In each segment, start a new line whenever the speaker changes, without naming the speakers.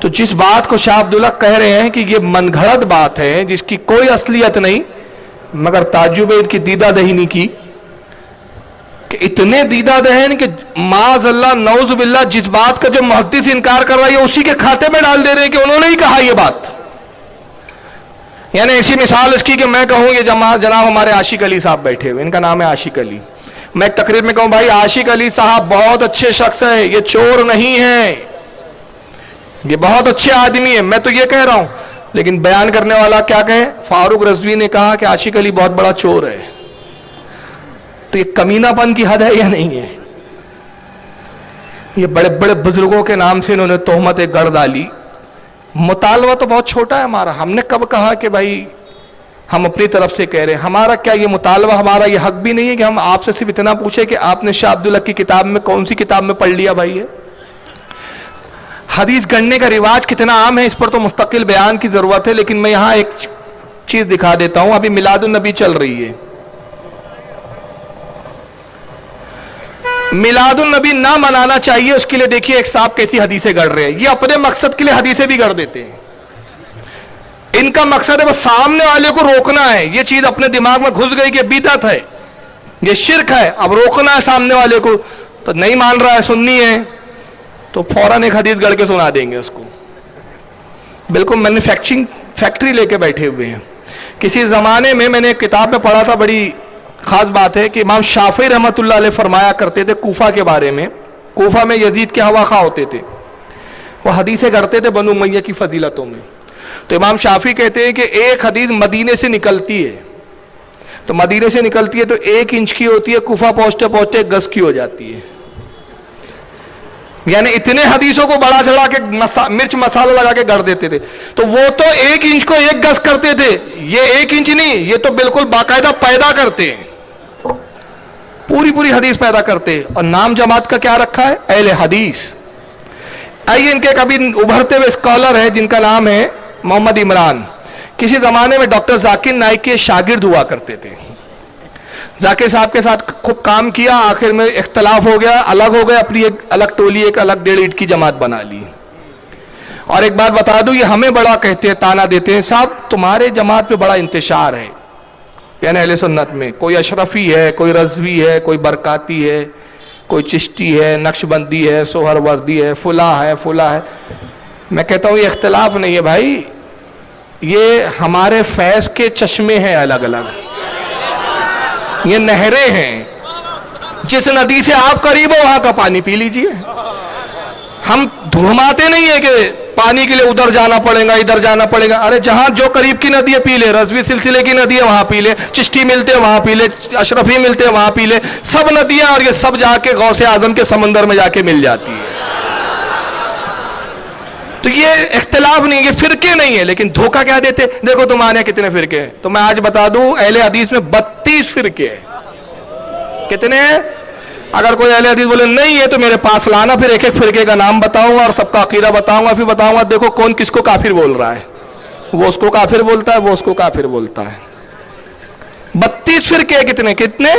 تو جس بات کو شاہ عبداللہ کہہ رہے ہیں کہ یہ من گھڑت بات ہے جس کی کوئی اصلیت نہیں، مگر تعجب ہے ان کی دیدہ دہینی کی کہ اتنے دیدہ دہن کہ معاذ اللہ نعوذ باللہ جس بات کا جو محدث انکار کر رہا ہے اسی کے کھاتے میں ڈال دے رہے ہیں کہ انہوں نے ہی کہا یہ بات. یعنی ایسی مثال اس کی کہ میں کہوں یہ جناب ہمارے عاشق علی صاحب بیٹھے ہوئے، ان کا نام ہے عاشق علی، میں ایک تقریر میں کہوں بھائی عاشق علی صاحب بہت اچھے شخص ہیں، یہ چور نہیں ہیں، یہ بہت اچھے آدمی ہیں، میں تو یہ کہہ رہا ہوں، لیکن بیان کرنے والا کیا کہے؟ فاروق رضوی نے کہا کہ عاشق علی بہت بڑا چور ہے. تو یہ کمینہ پن کی حد ہے یا نہیں ہے؟ یہ بڑے بڑے بزرگوں کے نام سے انہوں نے تہمتیں گڑ ڈالی. مطالبہ تو بہت چھوٹا ہے ہمارا، ہم نے کب کہا کہ بھائی ہم اپنی طرف سے کہہ رہے ہیں؟ ہمارا کیا یہ مطالبہ، ہمارا یہ حق بھی نہیں ہے کہ ہم آپ سے صرف اتنا پوچھیں کہ آپ نے شاہ عبداللہ کی کتاب میں کون سی کتاب میں پڑھ لیا بھائی ہے؟ حدیث گڑھنے کا رواج کتنا عام ہے اس پر تو مستقل بیان کی ضرورت ہے، لیکن میں یہاں ایک چیز دکھا دیتا ہوں. ابھی میلاد النبی چل رہی ہے، میلاد النبی نہ منانا چاہیے، اس کے لیے دیکھیے ایک صاحب کیسی حدیثیں گڑھ رہے ہیں. یہ اپنے مقصد کے لیے حدیثیں بھی گڑھ دیتے ہیں. ان کا مقصد ہے بس سامنے والے کو روکنا ہے. یہ چیز اپنے دماغ میں گھس گئی کہ بدعت ہے، یہ شرک ہے، اب روکنا ہے سامنے والے کو. تو نہیں مان رہا ہے، سننی ہے تو فوراً ایک حدیث گڑھ کے سنا دیں گے اس کو. بالکل مینوفیکچرنگ فیکٹری لے کے بیٹھے ہوئے ہیں. کسی زمانے میں میں نے ایک کتاب میں پڑھا تھا، بڑی خاص بات ہے کہ امام شافعی رحمۃ اللہ علیہ فرمایا کرتے تھے کوفہ کے بارے میں، کوفہ میں یزید کے ہوا خواہ ہوتے تھے، وہ حدیثیں گڑھتے تھے بنو امیہ کی فضیلتوں میں. تو امام شافعی کہتے ہیں کہ ایک حدیث مدینے سے نکلتی ہے، تو مدینے سے نکلتی ہے تو 1 انچ کی ہوتی ہے، کوفہ پہنچتے پہنچتے 1 گز کی ہو جاتی ہے. یعنی اتنے حدیثوں کو بڑا چڑھا کے مرچ مسالہ لگا کے گڑھ دیتے تھے. تو وہ تو 1 انچ کو 1 گز کرتے تھے، یہ 1 انچ نہیں، یہ تو بالکل باقاعدہ پیدا کرتے ہیں، پوری حدیث پیدا کرتے ہیں. اور نام جماعت کا کیا رکھا ہے؟ اہل حدیث. آئیے ان کے کبھی ابھرتے ہوئے اسکالر ہے جن کا نام ہے محمد عمران، کسی زمانے میں ڈاکٹر ذاکر نائک کے شاگرد ہوا کرتے تھے. ذاکر صاحب کے ساتھ خوب کام کیا، آخر میں اختلاف ہو گیا، الگ ہو گئے، اپنی ایک الگ ٹولی، ایک الگ 1.5 اینٹ کی جماعت بنا لی. اور ایک بات بتا دوں، یہ ہمیں بڑا کہتے ہیں، تانا دیتے ہیں، صاحب تمہارے جماعت پہ بڑا انتشار ہے، یعنی اہل سنت میں کوئی اشرفی ہے، کوئی رضوی ہے، کوئی برکاتی ہے، کوئی چشتی ہے، نقشبندی ہے، سہر وردی ہے، فلاں ہے. میں کہتا ہوں یہ اختلاف نہیں ہے بھائی، یہ ہمارے فیض کے چشمے ہیں الگ الگ، یہ نہریں ہیں. جس ندی سے آپ قریب ہو وہاں کا پانی پی لیجئے. ہم دھوماتے نہیں ہیں کہ پانی کے لیے ادھر جانا پڑے گا ادھر جانا پڑے گا. ارے جہاں جو قریب کی ندی ہے پی لے، رضوی سلسلے کی ندی ہے وہاں پی لے، چشتی ملتے ہیں وہاں پی لے، اشرفی ملتے ہیں وہاں پی لے. سب ندیاں اور یہ سب جا کے غوث اعظم کے سمندر میں جا کے مل جاتی ہے. تو یہ اختلاف نہیں، یہ فرقے نہیں ہے. لیکن دھوکہ کیا دیتے؟ دیکھو تمہارے یہاں کتنے فرقے ہیں. تو میں آج بتا دوں اہل حدیث میں 32 فرقے ہیں. کتنے ہیں؟ اگر کوئی اہل حدیث بولے نہیں ہے تو میرے پاس لانا، پھر ایک ایک فرقے کا نام بتاؤں گا اور سب کا عقیدہ بتاؤں گا، پھر بتاؤں گا دیکھو کون کس کو کافر بول رہا ہے. وہ اس کو کافر بولتا ہے، وہ اس کو کافر بولتا ہے. 32 فرقے کتنے؟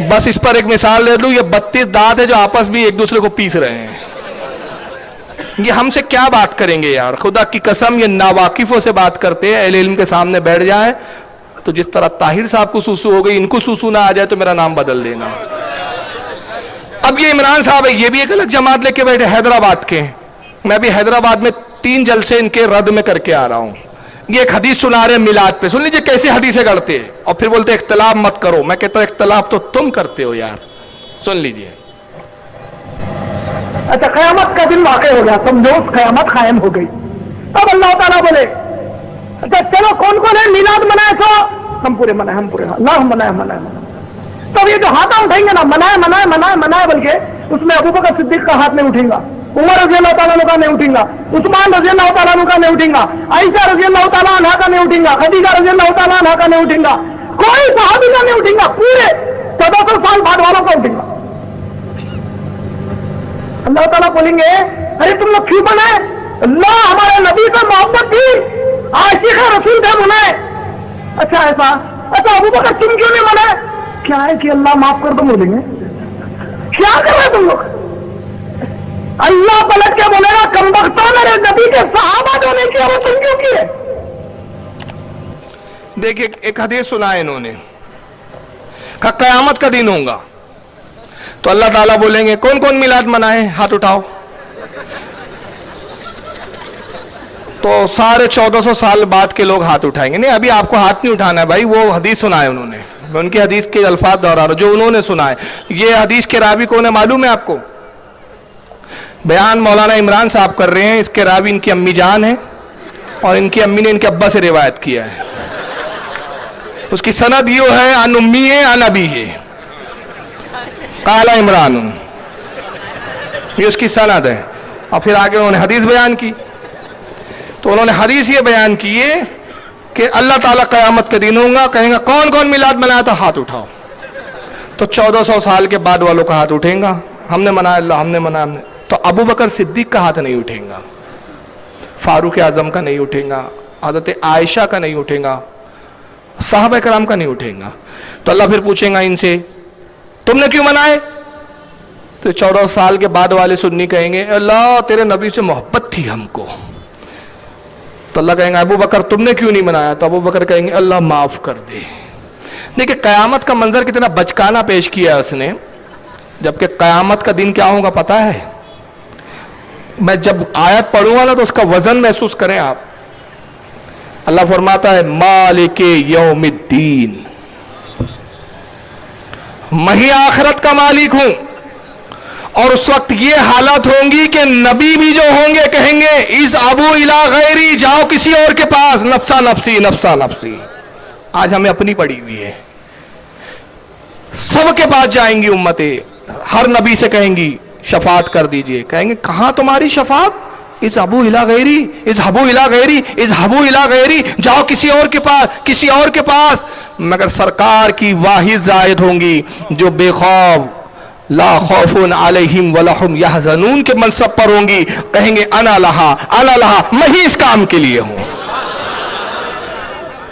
بس اس پر ایک مثال لے لوں، یہ 32 دانت ہے جو آپس بھی ایک دوسرے کو پیس رہے ہیں. یہ ہم سے کیا بات کریں گے یار؟ خدا کی قسم یہ ناواقفوں سے بات کرتے ہیں. اہل علم کے سامنے بیٹھ جائیں تو جس طرح طاہر صاحب کو سوسو ہو گئی، ان کو سوسو نہ آ جائے تو میرا نام بدل دینا. اب یہ عمران صاحب ہے، یہ بھی ایک الگ جماعت لے کے بیٹھے حیدرآباد کے. میں بھی حیدرآباد میں 3 جلسے ان کے رد میں کر کے آ رہا ہوں. یہ ایک حدیث سنا رہے ہیں میلاد پہ، سن لیجئے کیسے حدیثیں گڑھتے ہیں اور پھر بولتے اختلاف مت کرو. میں کہتا ہوں اختلاف تو تم کرتے ہو یار. سن لیجئے.
اچھا قیامت کا دن واقع ہو گیا، سمجھو قیامت قائم ہو گئی. اب اللہ تعالیٰ بولے اچھا چلو کون کون ہے میلاد منائے؟ تو ہم پورے منائے، ہم پورے، اللہ منائے. تب یہ جو ہاتھ اٹھائیں گے نا منائے، بلکہ اس میں ابو بکر صدیق کا ہاتھ نہیں اٹھیں گا، عمر رضی اللہ تعالیٰ عنہ کا نہیں اٹھیں گا، عثمان رضی اللہ تعالیٰ عنہ کا نہیں اٹھیں گا، عائشہ رضی اللہ تعالیٰ عنہ کا نہیں اٹھیں گا، خدیجہ رضی اللہ تعالیٰ عنہ کا نہیں اٹھیں گا، کوئی صحابی کا نہیں اٹھیں گا، پورے 1400 سال بعد والوں کا اٹھیں گا. اللہ تعالیٰ بولیں گے ارے تم لوگ کیوں بنائے؟ اللہ ہمارے نبی سے محبت تھی، عاشق رسول تھے منائے. اچھا ایسا؟ اچھا ابو بکر تم کیوں نہیں منائے؟ کیا ہے کہ اللہ معاف کر دو بولیں گے. کیا کر رہے تم لوگ؟ اللہ پلٹ کے بولے گا کمبختوں میرے نبی کے صحابہ جو نہیں کیا وہ تم کیوں کیے؟
دیکھیے ایک حدیث سنا ہے انہوں نے، کہا قیامت کا دن ہوگا تو اللہ تعالیٰ بولیں گے کون کون میلاد منائے، ہاتھ اٹھاؤ. تو سارے 1400 سال بعد کے لوگ ہاتھ اٹھائیں گے. نہیں ابھی آپ کو ہاتھ نہیں اٹھانا ہے بھائی، وہ حدیث سنا ہے انہوں نے، میں ان کی حدیث کے الفاظ دہرا رہا ہوں جو انہوں نے سنا ہے. یہ حدیث کے راوی کون ہے معلوم ہے آپ کو؟ بیان مولانا عمران صاحب کر رہے ہیں، اس کے راوی ان کی امی جان ہے اور ان کی امی نے ان کے ابا سے روایت کیا ہے. اس کی سند یہ ہے ان امی ہے ان ابی ہے، قال عمران، یہ اس کی سند ہے. اور پھر آگے انہوں نے حدیث بیان کی. تو انہوں نے حدیث یہ بیان کی ہے کہ اللہ تعالیٰ قیامت کے دن ہوگا، کہیں گا کون کون میلاد منایا تھا ہاتھ اٹھاؤ. تو 1400 سال کے بعد والوں کا ہاتھ اٹھیں گا، ہم نے منایا اللہ، ہم نے منایا ہم نے. تو ابو بکر صدیق کا ہاتھ نہیں اٹھیں گا، فاروق اعظم کا نہیں اٹھیں گا، حضرت عائشہ کا نہیں اٹھیں گا، صحابہ کرام کا نہیں اٹھیں گا. تو اللہ پھر پوچھیں گا ان سے تم نے کیوں منائے؟ تو 14 سال کے بعد والے سنی کہیں گے اللہ تیرے نبی سے محبت تھی ہم کو. تو اللہ کہیں گے ابو بکر تم نے کیوں نہیں منایا؟ تو ابو بکر کہیں گے اللہ معاف کر دے. دیکھیں قیامت کا منظر کتنا بچکانہ پیش کیا ہے اس نے، جبکہ قیامت کا دن کیا ہوگا پتا ہے؟ میں جب آیت پڑھوں گا نا تو اس کا وزن محسوس کریں آپ. اللہ فرماتا ہے مالک یوم الدین، میں ہی آخرت کا مالک ہوں. اور اس وقت یہ حالت ہوں گی کہ نبی بھی جو ہوں گے کہیں گے اس ابو الی غیری، جاؤ کسی اور کے پاس، نفسا نفسی نفسا نفسی. آج ہمیں اپنی پڑی ہوئی ہے، سب کے پاس جائیں گی امتیں، ہر نبی سے کہیں گی شفاعت کر دیجئے. کہیں گے کہاں تمہاری شفاعت؟ اس ابو الی غیری، اس ابو الی غیری، اس ابو الی غیری، جاؤ کسی اور کے پاس، کسی اور کے پاس. مگر سرکار کی واحد زائد ہوں گی جو بے خوف لا خوف علیہم ولا ہم یحزنون کے منصب پر ہوں گی. کہیں گے انا لہا انا لہا، میں ہی اس کام کے لیے ہوں.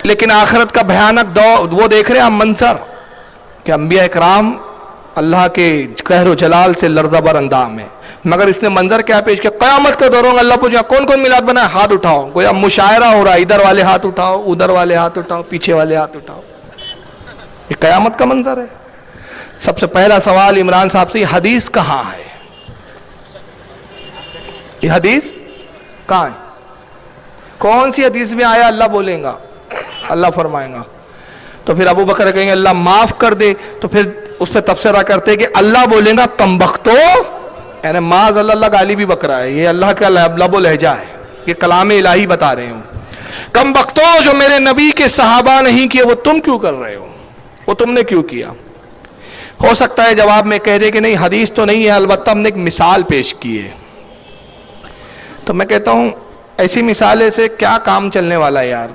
لیکن آخرت کا بھیانک وہ دیکھ رہے ہیں ہم منظر کہ انبیاء اکرام اللہ کے قہر و جلال سے لرزہ بر اندام ہے. مگر اس نے منظر کیا پیش کیا؟ قیامت کے دوروں اللہ پوچھا کون کون میلاد بنا ہے، ہاتھ اٹھاؤ. گویا مشاعرہ ہو رہا ہے، ادھر والے ہاتھ اٹھاؤ، ادھر والے ہاتھ اٹھاؤ، پیچھے والے ہاتھ اٹھاؤ. یہ قیامت کا منظر ہے. سب سے پہلا سوال عمران صاحب سے، یہ حدیث کہاں ہے؟ یہ حدیث کہاں ہے؟ کون سی حدیث میں آیا؟ اللہ بولیں گا، اللہ فرمائیں گا. تو پھر ابو بکر کہیں گے اللہ معاف کر دے. تو پھر اس پہ تبصرہ کرتے کہ اللہ بولیں گا کم بختو، یعنی معاذ اللہ گالی بھی بکرا ہے، یہ اللہ کا لب و لہجہ ہے، یہ کلام الہی بتا رہے ہوں. کم بختو جو میرے نبی کے صحابہ نہیں کیے وہ تم کیوں کر رہے ہو، وہ تم نے کیوں کیا؟ ہو سکتا ہے جواب میں کہہ دے کہ نہیں حدیث تو نہیں ہے، البتہ ہم نے ایک مثال پیش کی ہے. تو میں کہتا ہوں ایسی مثالیں سے کیا کام چلنے والا ہے یار؟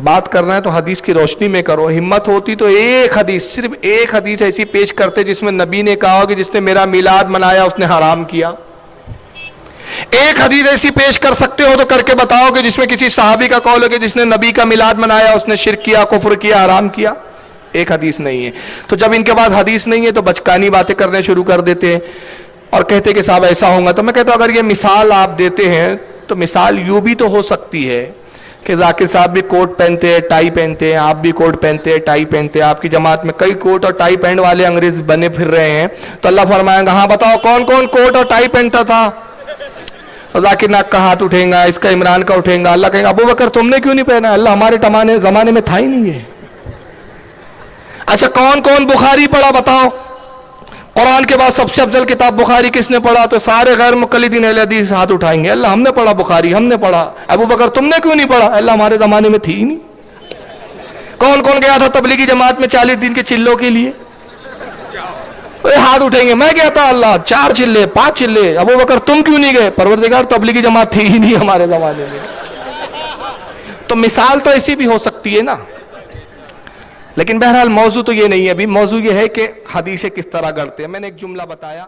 بات کرنا ہے تو حدیث کی روشنی میں کرو. ہمت ہوتی تو ایک حدیث، صرف ایک حدیث ایسی پیش کرتے جس میں نبی نے کہا کہ جس نے میرا میلاد منایا اس نے حرام کیا. ایک حدیث ایسی پیش کر سکتے ہو تو کر کے بتاؤ کہ جس میں کسی صحابی کا قول ہو کہ جس نے نبی کا میلاد منایا اس نے شرک کیا، کفر کیا، حرام کیا. ایک حدیث نہیں ہے. تو جب ان کے پاس حدیث نہیں ہے تو بچکانی باتیں کرنے شروع کر دیتے ہیں اور کہتے کہ صاحب ایسا ہوگا. تو میں کہتا ہوں اگر یہ مثال آپ دیتے ہیں تو مثال یوں بھی تو ہو سکتی ہے کہ ذاکر صاحب بھی کوٹ پہنتے ہیں، ٹائی پہنتے ہیں، آپ بھی کوٹ پہنتے ہیں، ٹائی پہنتے ہیں، آپ کی جماعت میں کئی کوٹ اور ٹائی پہننے والے انگریز بنے پھر رہے ہیں. تو اللہ فرمائے گا ہاں بتاؤ کون کون کوٹ اور ٹائی پہنتا تھا؟ ذاکر ناک کا ہاتھ اٹھیں گا، اس کا عمران کا اٹھیں گا. اللہ کہیں گا ابو بکر تم نے کیوں نہیں پہنا؟ اللہ ہمارے زمانے میں تھا ہی نہیں ہے. اچھا کون کون بخاری پڑھا بتاؤ؟ قرآن کے بعد سب سے افضل کتاب بخاری کس نے پڑھا؟ تو سارے غیر مقلدین اہل حدیث ہاتھ اٹھائیں گے، اللہ ہم نے پڑھا بخاری، ہم نے پڑھا. ابو بکر تم نے کیوں نہیں پڑھا؟ اللہ ہمارے زمانے میں تھی ہی نہیں. کون کون گیا تھا تبلیغی جماعت میں 40 دن کے چلوں کے لیے؟ ہاتھ اٹھیں گے میں گیا تھا اللہ 4 چلے 5 چلے. ابو بکر تم کیوں نہیں گئے؟ پروردگار تبلیغی جماعت تھی ہی نہیں ہمارے زمانے میں. تو مثال تو ایسی بھی ہو سکتی ہے نا. لیکن بہرحال موضوع تو یہ نہیں ہے. ابھی موضوع یہ ہے کہ حدیثیں کس طرح گڑھتے ہیں. میں نے ایک جملہ بتایا